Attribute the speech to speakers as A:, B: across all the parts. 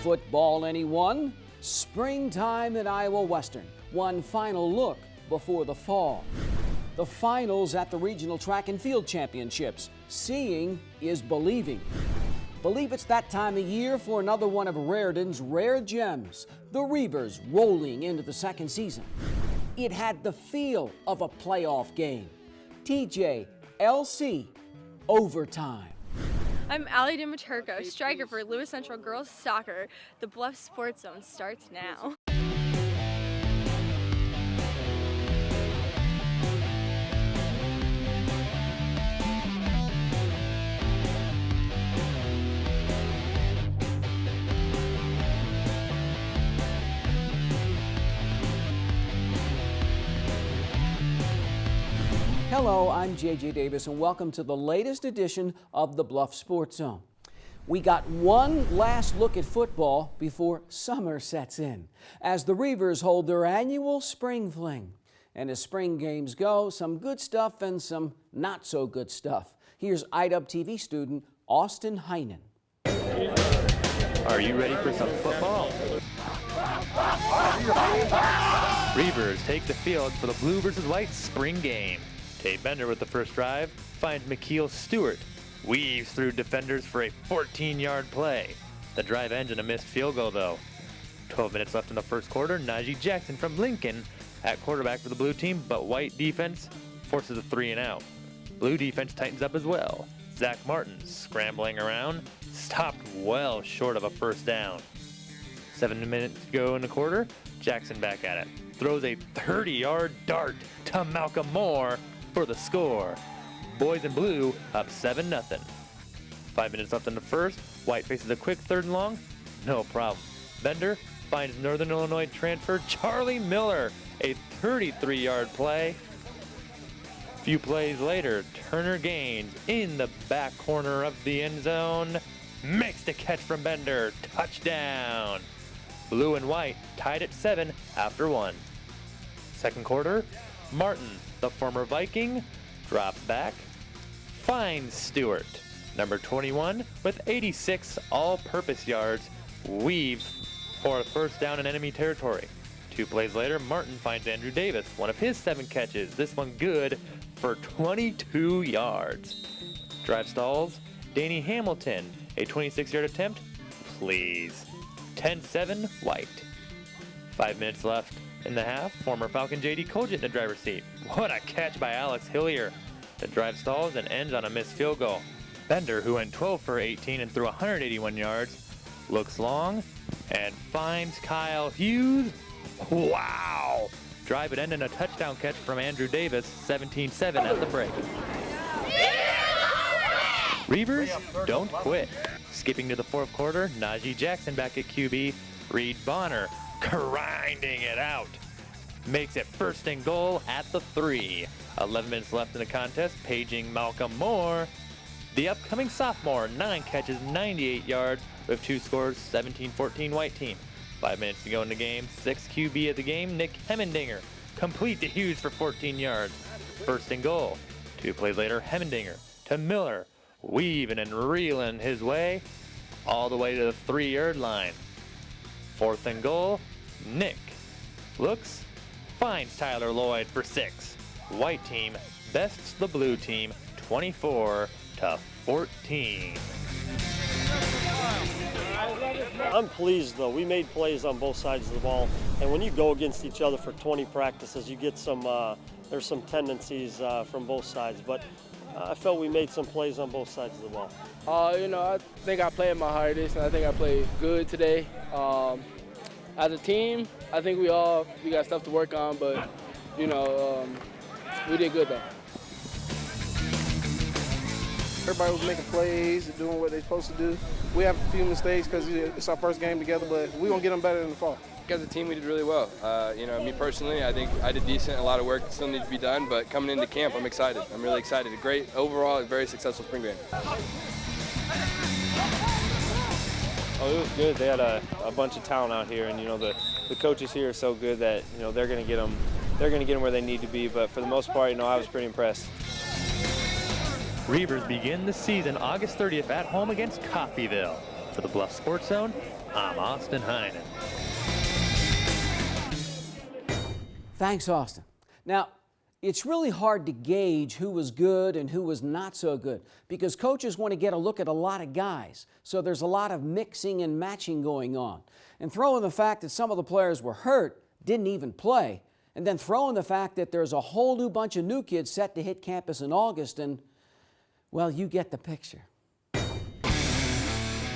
A: Football, anyone? Springtime at Iowa Western. One final look before the fall. The finals at the Regional Track and Field Championships. Seeing is believing. Believe it's that time of year for another one of Raritan's rare gems, the Reavers rolling into the second season. It had the feel of a playoff game. TJ, LC, overtime.
B: I'm Allie DiMaturco, striker for Lewis Central Girls Soccer. The Bluffs Sports Zone starts now.
A: Hello, I'm JJ Davis, and welcome to the latest edition of the Bluffs Sports Zone. We got one last look at football before summer sets in, as the Reavers hold their annual spring fling. And as spring games go, some good stuff and some not so good stuff. Here's IDUB TV student Austin Heinen.
C: Are you ready for some football? Reavers take the field for the blue versus white spring game. Tate Bender with the first drive finds McKeel Stewart, weaves through defenders for a 14-yard play. The drive ends in a missed field goal though. 12 minutes left in the first quarter. Najee Jackson from Lincoln at quarterback for the blue team, but white defense forces a 3-and-out. Blue defense tightens up as well. Zach Martin scrambling around, stopped well short of a first down. 7 minutes to go in the quarter. Jackson back at it. Throws a 30-yard dart to Malcolm Moore for the score. Boys in blue up 7-0. 5 minutes left in the first. White faces a quick 3rd and long. No problem. Bender finds Northern Illinois transfer Charlie Miller, a 33-yard play. Few plays later, Turner Gaines in the back corner of the end zone makes the catch from Bender. Touchdown. Blue and white tied at 7 after 1. Second quarter, Martin, the former Viking, drops back, finds Stewart. Number 21 with 86 all-purpose yards, weaves for a first down in enemy territory. 2 plays later, Martin finds Andrew Davis, one of his 7 catches, this one good for 22 yards. Drive stalls, Danny Hamilton, a 26-yard attempt, please. 10-7 white. 5 minutes left in the half. Former Falcon J.D. Colgett in the driver's seat. What a catch by Alex Hillier. The drive stalls and ends on a missed field goal. Bender, who went 12 for 18 and threw 181 yards, looks long and finds Kyle Hughes. Wow! Drive it end in a touchdown catch from Andrew Davis, 17-7 at the break. Reavers don't quit. Skipping to the fourth quarter, Najee Jackson back at QB. Reed Bonner grinding it out. Makes it 1st and goal at the 3. 11 minutes left in the contest, paging Malcolm Moore. The upcoming sophomore, 9 catches, 98 yards with 2 scores, 17-14 white team. 5 minutes to go in the game, 6th QB of the game, Nick Hemmendinger. Complete to Hughes for 14 yards. 1st and goal. 2 plays later, Hemmendinger to Miller. Weaving and reeling his way all the way to the 3-yard line. 4th and goal, Nick looks, finds Tyler Lloyd for 6. White team bests the blue team 24-14.
D: I'm pleased though. We made plays on both sides of the ball, and when you go against each other for 20 practices, you get some. There's some tendencies from both sides, but I felt we made some plays on both sides of the ball.
E: I think I played my hardest, and I think I played good today. As a team, I think we got stuff to work on, but we did good though.
F: Everybody was making plays, doing what they're supposed to do. We have a few mistakes because it's our first game together, but we're going to get them better in the fall.
G: As a team, we did really well. Me personally, I think I did decent. A lot of work still needs to be done, but coming into camp, I'm excited. I'm really excited. A great, overall, very successful spring game.
H: Oh, it was good. They had a bunch of talent out here, and the coaches here are so good that they're going to get them. They're going to get them where they need to be. But for the most part, I was pretty impressed.
C: Reavers begin the season August 30th at home against Coffeyville. For the Bluffs Sports Zone, I'm Austin Heinen.
A: Thanks, Austin. Now, it's really hard to gauge who was good and who was not so good because coaches want to get a look at a lot of guys. So there's a lot of mixing and matching going on. And throw in the fact that some of the players were hurt, didn't even play, and then throw in the fact that there's a whole new bunch of new kids set to hit campus in August, and, well, you get the picture.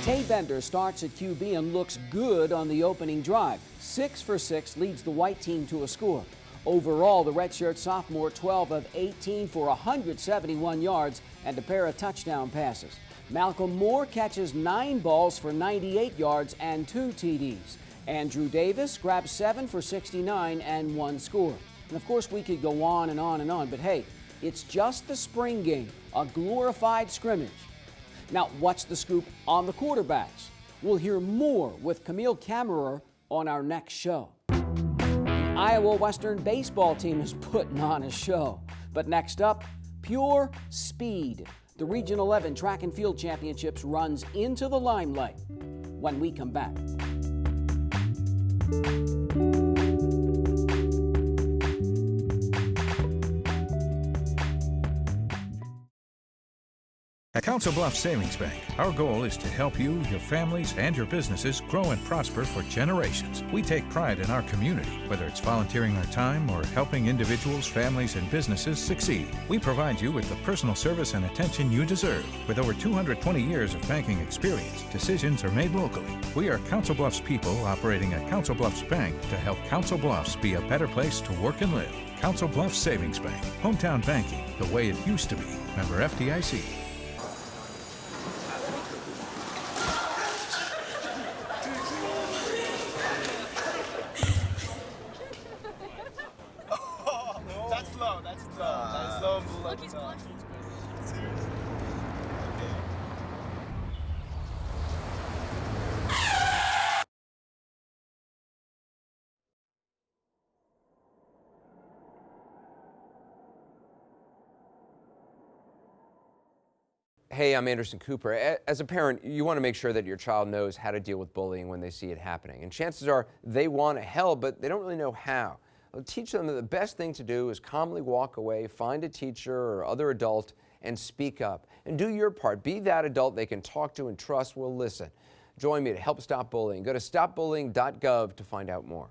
A: Tay Bender starts at QB and looks good on the opening drive. 6 for 6 leads the white team to a score. Overall, the redshirt sophomore 12 of 18 for 171 yards and a pair of touchdown passes. Malcolm Moore catches 9 balls for 98 yards and 2 TDs. Andrew Davis grabs 7 for 69 and 1 score. And of course, we could go on and on and on, but hey, it's just the spring game, a glorified scrimmage. Now, what's the scoop on the quarterbacks? We'll hear more with Camille Kammerer on our next show. The Iowa Western baseball team is putting on a show. But next up, pure speed. The Region 11 Track and Field Championships runs into the limelight when we come back.
I: At Council Bluffs Savings Bank, our goal is to help you, your families, and your businesses grow and prosper for generations. We take pride in our community, whether it's volunteering our time or helping individuals, families, and businesses succeed. We provide you with the personal service and attention you deserve. With over 220 years of banking experience, decisions are made locally. We are Council Bluffs people operating at Council Bluffs Bank to help Council Bluffs be a better place to work and live. Council Bluffs Savings Bank, hometown banking, the way it used to be. Member FDIC.
J: Hey, I'm Anderson Cooper. As a parent, you want to make sure that your child knows how to deal with bullying when they see it happening. And chances are they want to help, but they don't really know how. Well, teach them that the best thing to do is calmly walk away, find a teacher or other adult, and speak up. And do your part. Be that adult they can talk to and trust will listen. Join me to help stop bullying. Go to stopbullying.gov to find out more.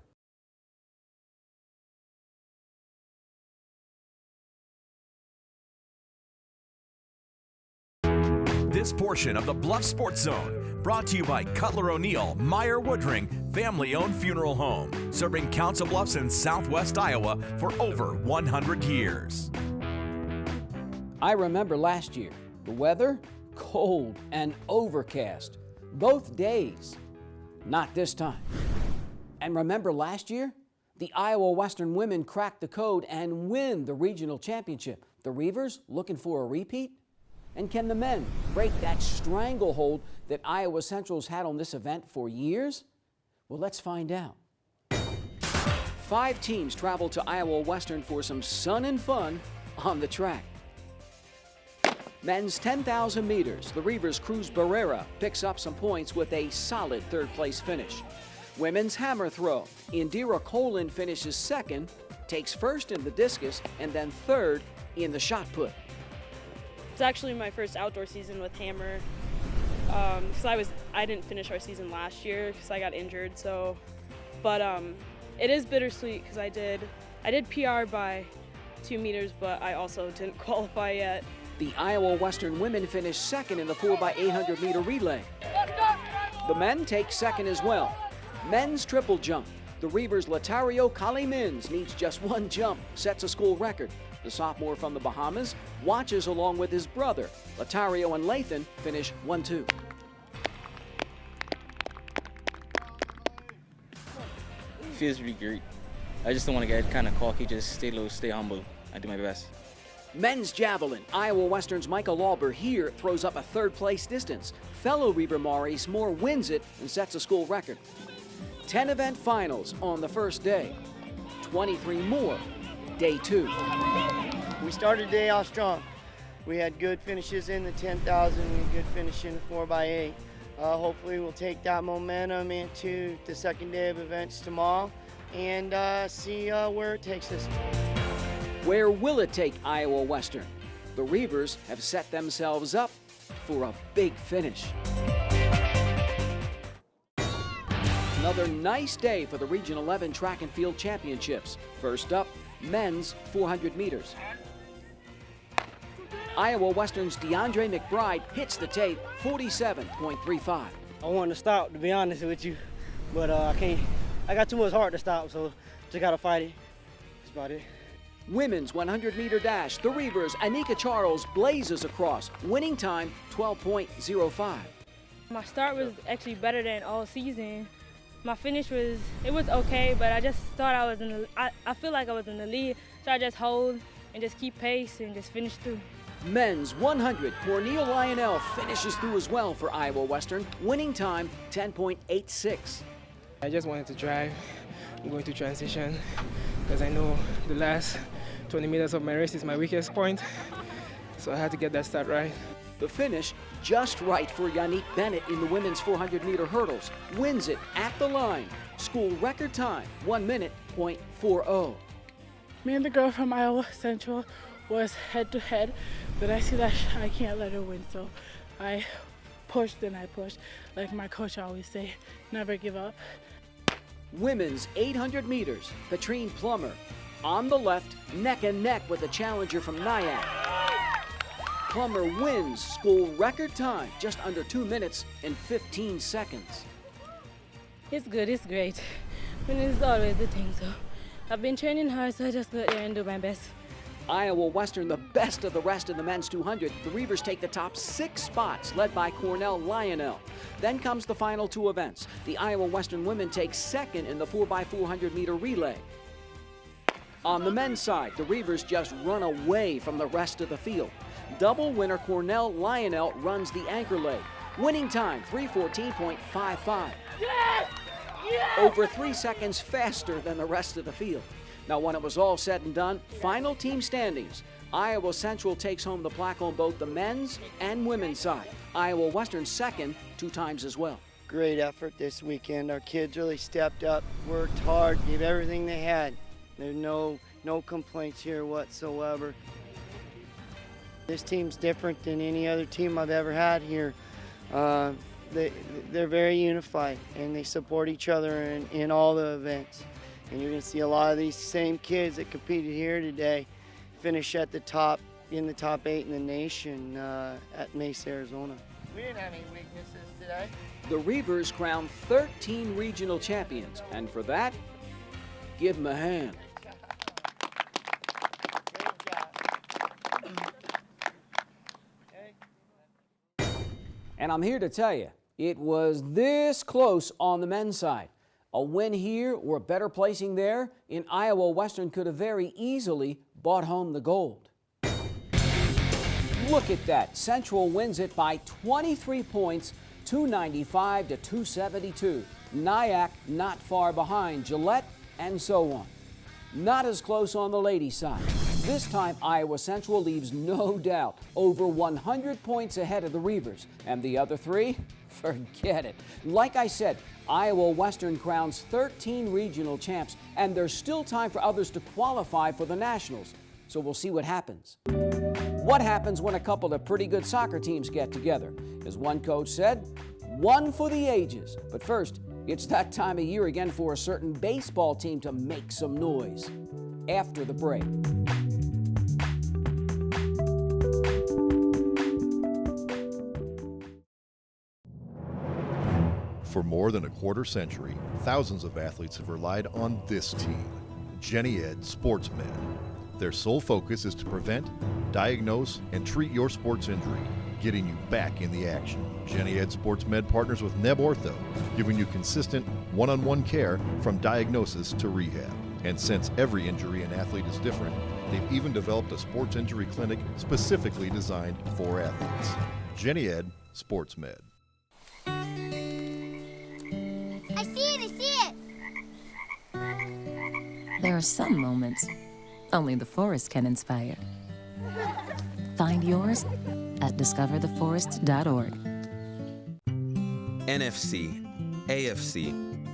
K: This portion of the Bluff Sports Zone brought to you by Cutler O'Neill, Meyer Woodring, family-owned funeral home, serving Council Bluffs in southwest Iowa for over 100 years.
A: I remember last year, the weather, cold and overcast, both days. Not this time. And remember last year, the Iowa Western women cracked the code and win the regional championship. The Reavers looking for a repeat? And can the men break that stranglehold that Iowa Central's had on this event for years? Well, let's find out. 5 teams travel to Iowa Western for some sun and fun on the track. Men's 10,000 meters, the Reavers' Cruz Barrera picks up some points with a solid third-place finish. Women's hammer throw, Indira Colin finishes second, takes first in the discus, and then third in the shot put.
L: It's actually my first outdoor season with hammer, because I didn't finish our season last year because I got injured. But it is bittersweet because I did PR by 2 meters, but I also didn't qualify yet.
A: The Iowa Western women finished second in the 4x800 meter relay. The men take second as well. Men's triple jump. The Reavers' Latario Kalimins needs just 1 jump, sets a school record. The sophomore from the Bahamas watches along with his brother. Latario and Lathan finish 1-2.
M: Feels really great. I just don't want to get kind of cocky, just stay low, stay humble. I do my best.
A: Men's javelin. Iowa Western's Michael Lauber here throws up a third-place distance. Fellow Reaver Maurice Moore wins it and sets a school record. 10 event finals on the first day. 23 more, day 2.
N: We started the day off strong. We had good finishes in the 10,000, we had good finish in the 4x8. Hopefully we'll take that momentum into the second day of events tomorrow and see where it takes us.
A: Where will it take Iowa Western? The Reavers have set themselves up for a big finish. Another nice day for the Region 11 Track and Field Championships. First up, men's 400 meters. Iowa Western's DeAndre McBride hits the tape 47.35.
N: I wanted to stop, to be honest with you, but I can't. I got too much heart to stop, so just gotta fight it. That's about it.
A: Women's 100-meter dash, the Reavers' Anika Charles blazes across, winning time 12.05.
L: My start was actually better than all season. My finish was okay, but I just thought I was I feel like I was in the lead, so I just hold and just keep pace and just finish through.
A: Men's 100, Cornel Lionel finishes through as well for Iowa Western, winning time 10.86.
E: I just wanted to drive. I'm going to transition because I know the last 20 meters of my race is my weakest point, so I had to get that start right.
A: The finish just right for Yannick Bennett in the women's 400-meter hurdles. Wins it at the line. School record time, 1 minute, .40.
O: Me and the girl from Iowa Central was head-to-head, but I see that I can't let her win, so I pushed and I pushed. Like my coach always say, never give up.
A: Women's 800 meters, Patrine Plummer. On the left, neck and neck with the challenger from Nyack. Plummer wins school record time, just under 2 minutes and 15 seconds.
L: It's good, it's great. Winning is always the thing, so I've been training hard, so I just go there and do my best.
A: Iowa Western, the best of the rest in the men's 200. The Reavers take the top 6 spots, led by Cornel Lionel. Then comes the final 2 events. The Iowa Western women take second in the 4x400 meter relay. On the men's side, the Reavers just run away from the rest of the field. Double winner Cornel Lionel runs the anchor leg. Winning time, 3:14.55.
O: Yes! Yes!
A: Over 3 seconds faster than the rest of the field. Now, when it was all said and done, final team standings. Iowa Central takes home the plaque on both the men's and women's side. Iowa Western second 2 times as well.
N: Great effort this weekend. Our kids really stepped up, worked hard, gave everything they had. There's no complaints here whatsoever. This team's different than any other team I've ever had here. They're very unified and they support each other in all the events. And you're going to see a lot of these same kids that competed here today finish at the top, in the top 8 in the nation at Mesa, Arizona. We didn't have any weaknesses today.
A: The Reavers crown 13 regional champions, and for that, give them a hand. And I'm here to tell you, it was this close on the men's side. A win here or a better placing there in Iowa Western could have very easily brought home the gold. Look at that. Central wins it by 23 points, 295 to 272. Nyack not far behind, Gillette, and so on. Not as close on the ladies' side. This time, Iowa Central leaves no doubt over 100 points ahead of the Reavers. And the other 3? Forget it. Like I said, Iowa Western crowns 13 regional champs, and there's still time for others to qualify for the Nationals. So we'll see what happens. What happens when a couple of pretty good soccer teams get together? As one coach said, one for the ages. But first, it's that time of year again for a certain baseball team to make some noise. After the break.
P: For more than a quarter century, thousands of athletes have relied on this team, Jenny Ed Sports Med. Their sole focus is to prevent, diagnose, and treat your sports injury, getting you back in the action. Jenny Ed Sports Med partners with Neb Ortho, giving you consistent one-on-one care from diagnosis to rehab. And since every injury an athlete is different, they've even developed a sports injury clinic specifically designed for athletes. Jenny Ed Sports Med.
Q: I see it!
R: There are some moments only the forest can inspire. Find yours at discovertheforest.org.
S: NFC, AFC,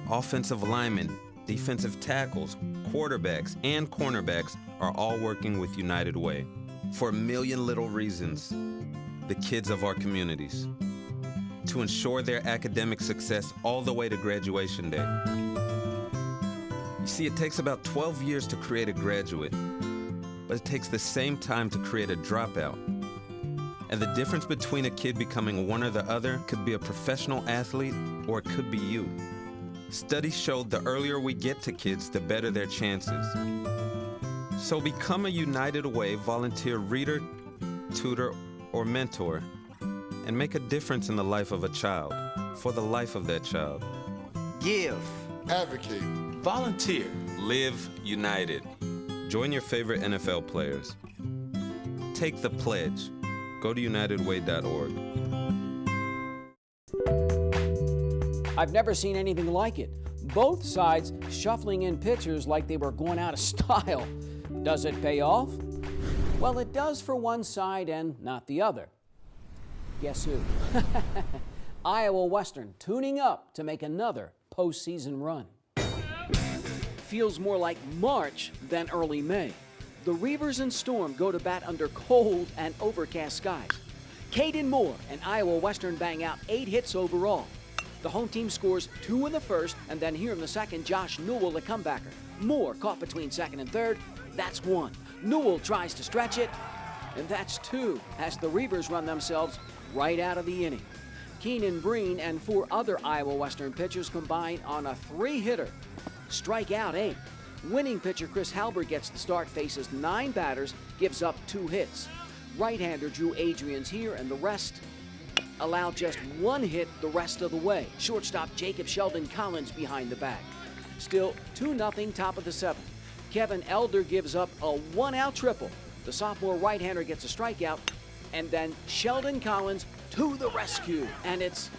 S: offensive linemen, defensive tackles, quarterbacks, and cornerbacks are all working with United Way for a million little reasons. The kids of our communities, to ensure their academic success all the way to graduation day. You see, it takes about 12 years to create a graduate, but it takes the same time to create a dropout. And the difference between a kid becoming one or the other could be a professional athlete, or it could be you. Studies show the earlier we get to kids, the better their chances. So become a United Way volunteer reader, tutor, or mentor, and make a difference in the life of a child, for the life of that child. Give.
T: Advocate.
S: Volunteer. Live united. Join your favorite NFL players. Take the pledge. Go to unitedway.org.
A: I've never seen anything like it. Both sides shuffling in pitchers like they were going out of style. Does it pay off? Well, it does for one side and not the other. Guess who? Iowa Western tuning up to make another postseason run. Feels more like March than early May. The Reavers and Storm go to bat under cold and overcast skies. Caden Moore and Iowa Western bang out 8 hits overall. The home team scores 2 in the first, and then here in the second, Josh Newell, the comebacker. Moore caught between second and third. That's 1. Newell tries to stretch it, and that's 2, as the Reavers run themselves right out of the inning. Keenan Breen and 4 other Iowa Western pitchers combine on a 3-hitter. Strike out 8. Winning pitcher Chris Halbert gets the start, faces 9 batters, gives up 2 hits. Right-hander Drew Adrian's here, and the rest allow just 1 hit the rest of the way. Shortstop Jacob Sheldon Collins behind the bag. Still 2-0 top of the 7th. Kevin Elder gives up a 1-out triple. The sophomore right-hander gets a strikeout, and then Sheldon Collins to the rescue, and it's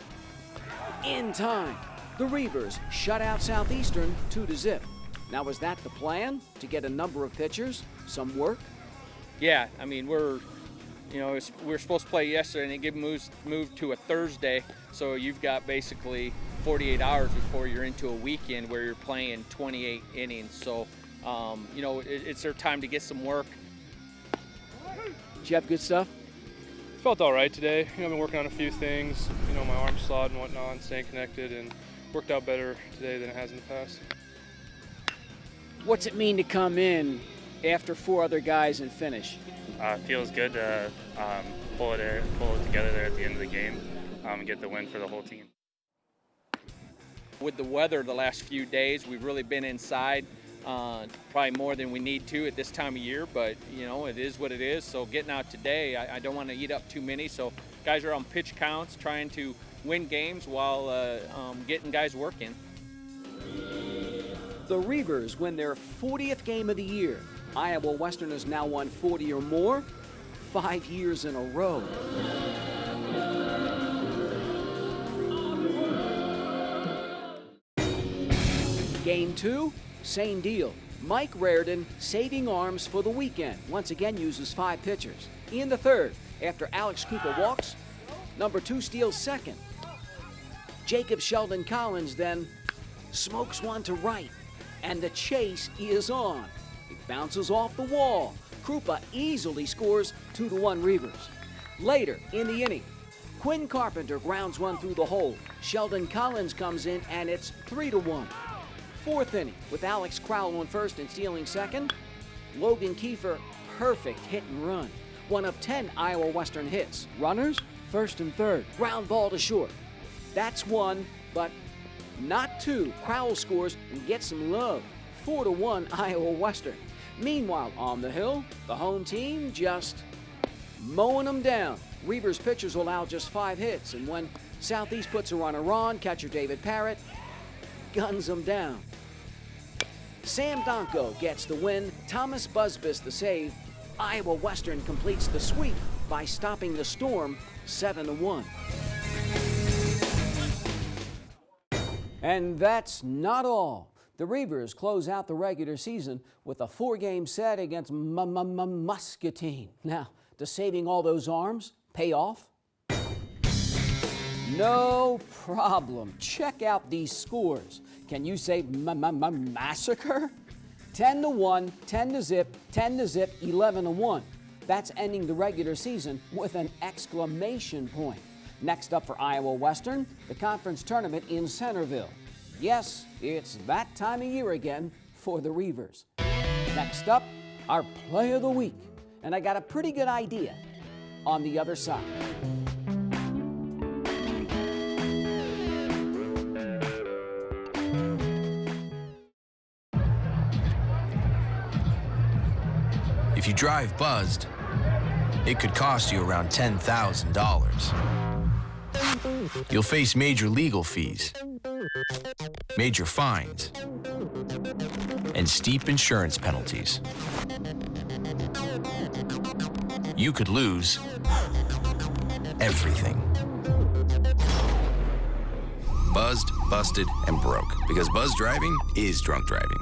A: in time. The Reavers shut out Southeastern 2-0. Now, was that the plan, to get a number of pitchers, some work?
U: Yeah, I mean, we're supposed to play yesterday, and it moved to a Thursday, so you've got basically 48 hours before you're into a weekend where you're playing 28 innings. So, it's their time to get some work.
A: Did you have good stuff?
V: Felt all right today. I've been working on a few things, my arm slot and whatnot, and staying connected, and worked out better today than it has in the past.
A: What's it mean to come in after 4 other guys and finish?
W: Feels good to pull it together there at the end of the game and get the win for the whole team.
U: With the weather the last few days, we've really been inside, probably more than we need to at this time of year, but it is what it is. So getting out today, I don't want to eat up too many, so guys are on pitch counts, trying to win games while getting guys working.
A: The Reavers win their 40th game of the year. Iowa Western has now won 40 or more, 5 years in a row. Game 2, same deal. Mike Raridan saving arms for the weekend. Once again uses 5 pitchers. In the 3rd, after Alex Cooper walks, number 2 steals second. Jacob Sheldon Collins then smokes one to right, and the chase is on. It bounces off the wall. Krupa easily scores 2-1 Reavers. Later in the inning, Quinn Carpenter grounds one through the hole. Sheldon Collins comes in, and it's 3-1. 4th inning, with Alex Crowell on first and stealing second. Logan Kiefer, perfect hit and run. 1 of 10 Iowa Western hits. Runners, 1st and 3rd. Ground ball to short. That's 1, but not 2. Crowell scores and gets some love. 4-1 Iowa Western. Meanwhile, on the hill, the home team just mowing them down. Reavers pitchers allow just 5 hits, and when Southeast puts a runner on, catcher David Parrott guns them down. Sam Donko gets the win. Thomas Busbis the save. Iowa Western completes the sweep by stopping the Storm 7-1. And that's not all. The Reavers close out the regular season with a 4-game set against Muscatine. Now, does saving all those arms pay off? No problem. Check out these scores. Can you say massacre? 10-1, 10-0, 10-0, 11-1. That's ending the regular season with an exclamation point. Next up for Iowa Western, the conference tournament in Centerville. Yes, it's that time of year again for the Reavers. Next up, our play of the week. And I got a pretty good idea on the other side.
B: If you drive buzzed, it could cost you around $10,000. You'll face major legal fees, major fines, and steep insurance penalties. You could lose everything. Buzzed, busted, and broke, because buzz driving is drunk driving.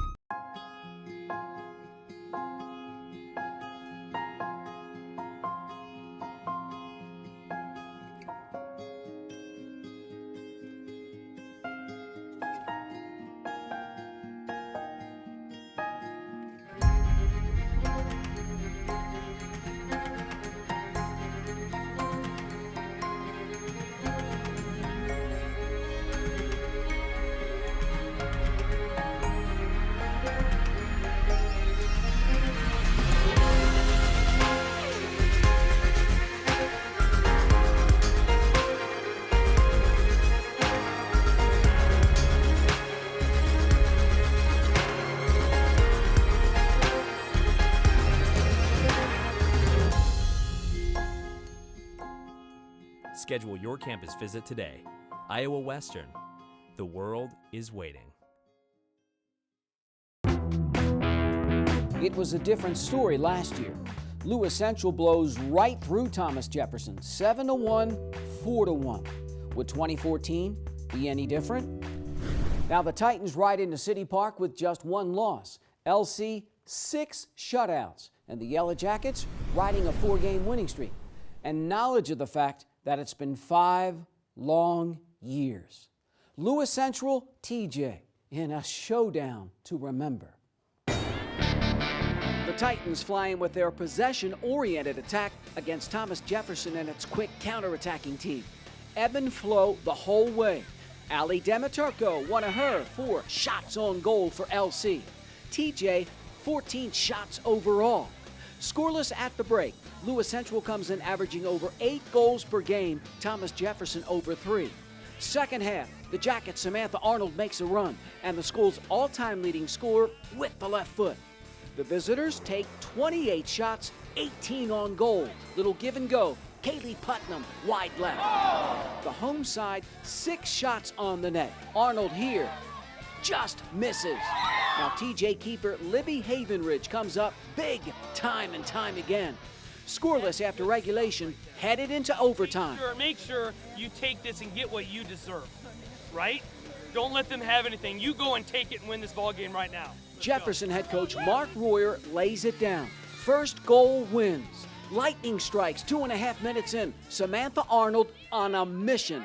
D: Schedule your campus visit today. Iowa Western. The world is waiting.
A: It was a different story last year. Lewis Central blows right through Thomas Jefferson, 7-1, 4-1. Would 2014 be any different? Now the Titans ride into City Park with just one loss. LC, 6 shutouts. And the Yellow Jackets riding a 4-game winning streak. And knowledge of the fact that it's been 5 long years. Lewis Central, TJ, in a showdown to remember. The Titans flying with their possession-oriented attack against Thomas Jefferson and its quick counter-attacking team. Ebb and flow the whole way. Ali Demiturco, one of her 4 shots on goal for LC. TJ, 14 shots overall. Scoreless at the break. Lewis Central comes in averaging over 8 goals per game, Thomas Jefferson over 3. Second half, the Jackets' Samantha Arnold makes a run, and the school's all-time leading scorer with the left foot. The visitors take 28 shots, 18 on goal. Little give and go. Kaylee Putnam, wide left. The home side, 6 shots on the net. Arnold here just misses. Now TJ keeper Libby Havenridge comes up big time and time again. Scoreless after regulation, headed into overtime.
T: Make sure you take this and get what you deserve, right? Don't let them have anything. You go and take it and win this ball game right now.
A: Jefferson head coach Mark Royer lays it down. First goal wins. Lightning strikes 2.5 minutes in. Samantha Arnold on a mission.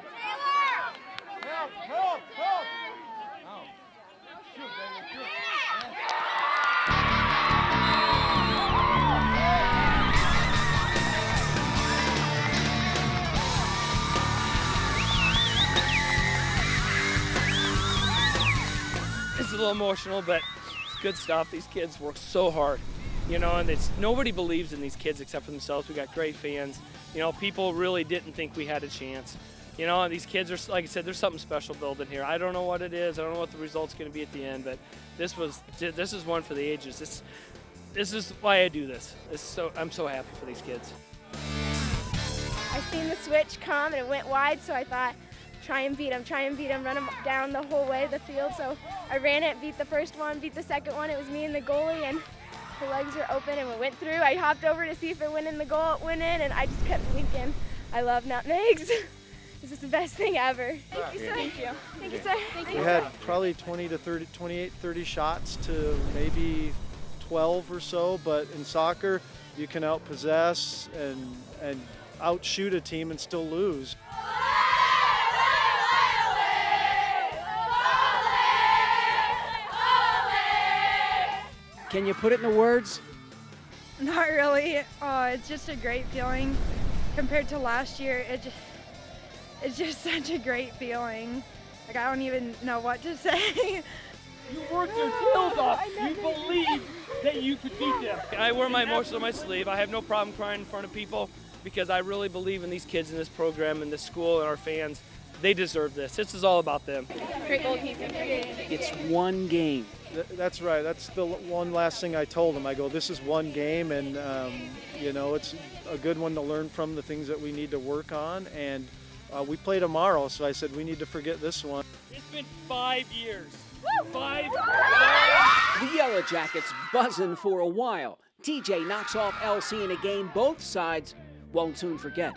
T: It's a little emotional, but it's good stuff. These kids work so hard, you know, and nobody believes in these kids except for themselves. We got great fans. You know, people really didn't think we had a chance. You know, and these kids are, like I said, there's something special building here. I don't know what it is. I don't know what the result's going to be at the end, but this is one for the ages. This is why I do this. I'm so happy for these kids.
X: I seen the switch come and it went wide, so I thought, try and beat him, run him down the whole way of the field. So I ran it, beat the first one, beat the second one. It was me and the goalie, and the legs were open and we went through. I hopped over to see if it went in the goal. It went in, and I just kept thinking, I love nutmegs. This is the best thing ever. Thank you, sir. Thank you. Thank you, sir. Thank you.
Y: We had probably 20 to 30, 28, 30 shots to maybe 12 or so, but in soccer, you can outpossess and outshoot a team and still lose.
A: Can you put it into words?
C: Not really. It's just a great feeling. Compared to last year, it's just such a great feeling. Like, I don't even know what to say.
T: You worked your tails off. You believed that you could beat them. I wear my emotions on my sleeve. I have no problem crying in front of people because I really believe in these kids in this program and this school and our fans. They deserve this. This is all about them.
L: Great goalkeeping.
A: It's one game.
Y: That's right. That's the one last thing I told them. I go, this is one game, and you know, it's a good one to learn from, the things that we need to work on. And we play tomorrow, so I said we need to forget this one.
T: It's been 5 years. 5 years.
A: The Yellow Jackets buzzing for a while. TJ knocks off LC in a game both sides won't soon forget.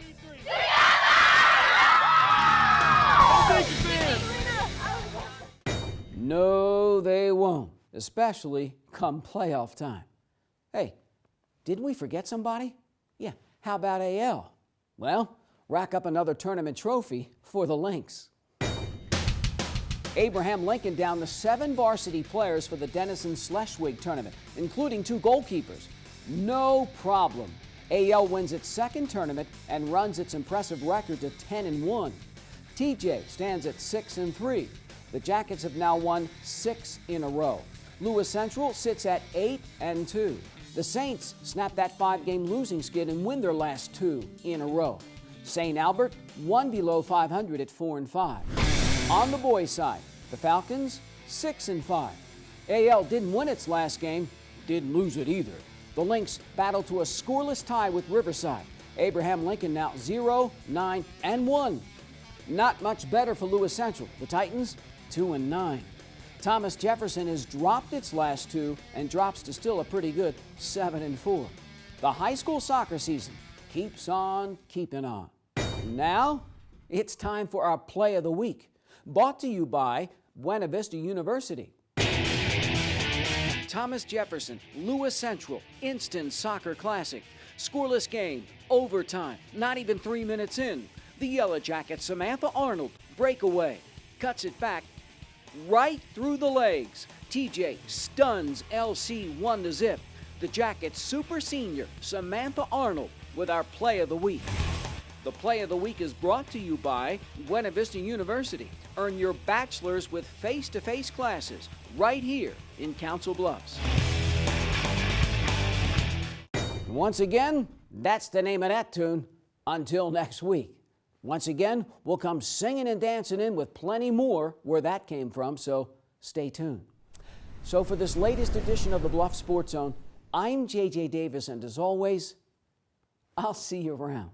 A: No, they won't, especially come playoff time. Hey, didn't we forget somebody? Yeah, how about AL? Well, rack up another tournament trophy for the Lynx. Abraham Lincoln down to 7 varsity players for the Denison Schleswig tournament, including 2 goalkeepers. No problem. AL wins its second tournament and runs its impressive record to 10-1. TJ stands at 6-3. The Jackets have now won 6 in a row. Lewis Central sits at 8-2. The Saints snap that 5-game losing skid and win their last 2 in a row. St. Albert, 1 below 500 at 4-5. On the boys' side, the Falcons, 6-5. AL didn't win its last game, didn't lose it either. The Lynx battled to a scoreless tie with Riverside. Abraham Lincoln now 0-9-1. Not much better for Lewis Central. The Titans, 2-9. Thomas Jefferson has dropped its last 2 and drops to still a pretty good 7-4. The high school soccer season keeps on keeping on. Now, it's time for our Play of the Week, brought to you by Buena Vista University. Thomas Jefferson, Lewis Central, Instant Soccer Classic. Scoreless game, overtime, not even 3 minutes in. The Yellow Jackets, Samantha Arnold, breakaway, cuts it back right through the legs. TJ stuns LC 1-0. The Jackets super senior, Samantha Arnold, with our Play of the Week. The Play of the Week is brought to you by Buena Vista University. Earn your bachelor's with face-to-face classes right here in Council Bluffs. Once again, that's the name of that tune. Until next week. Once again, we'll come singing and dancing in with plenty more where that came from, so stay tuned. So for this latest edition of the Bluff Sports Zone, I'm JJ Davis, and as always, I'll see you around.